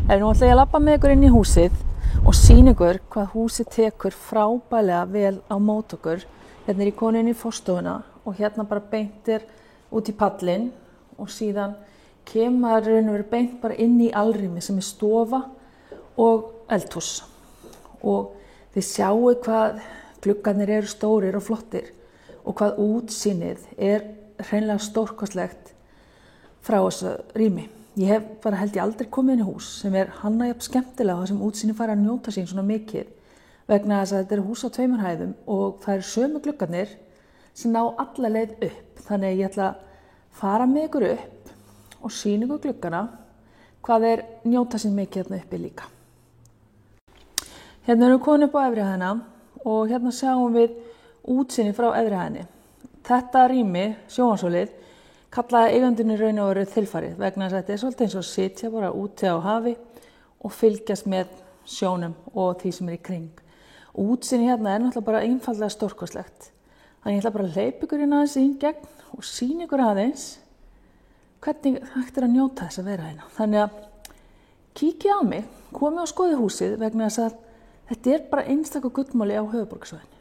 Nú ætla ég að labba með ykkur inn í húsið og sýna ykkur hvað húsið tekur frábælega vel á mót okkur. Hérna er ég komin inn í forstofuna og hérna bara beintir út í pallinn og síðan kemur maður beint bara inn í alrými sem er stofa og eldhús. Og þið sjáu hvað gluggarnir eru stórir og flottir og hvað útsýnið er hreinlega stórkostlegt frá þessu rými. Ég hef bara held ég aldrei komið inn í hús sem er hannað jafn skemmtilega og það sem útsýni fara að njóta sín svona mikið vegna þess að þetta er hús á 2 hæðum og það eru sömu gluggarnir sem ná alla leið upp. Þannig að ég ætla að fara með ykkur upp og sýna ykkur gluggana hvað þeir njóta sín mikið hérna uppi líka. Hérna erum við komin upp á efri hæðina og hérna sjáum við útsýni frá efri hæðinni. Þetta rými, sjónvarpshólið, kallaði eigandinn í raun og veru þilfarið vegna þess að þetta er svolítið eins og að sitja bara úti á hafi og fylgjast með sjónum og því sem er í kring. Útsýni hérna er náttúrulega bara einfaldlega stórkostlegt. Þannig ég ætla bara að hleypa ykkur inn aðeins í gegn og sýna ykkur aðeins hvernig hægt er að njóta þess að vera hérna. Þannig að kíkja á mig, komið og skoðið húsið vegna þess að þetta er bara einstaka gullmáli á höfuðborgarsvæðinu.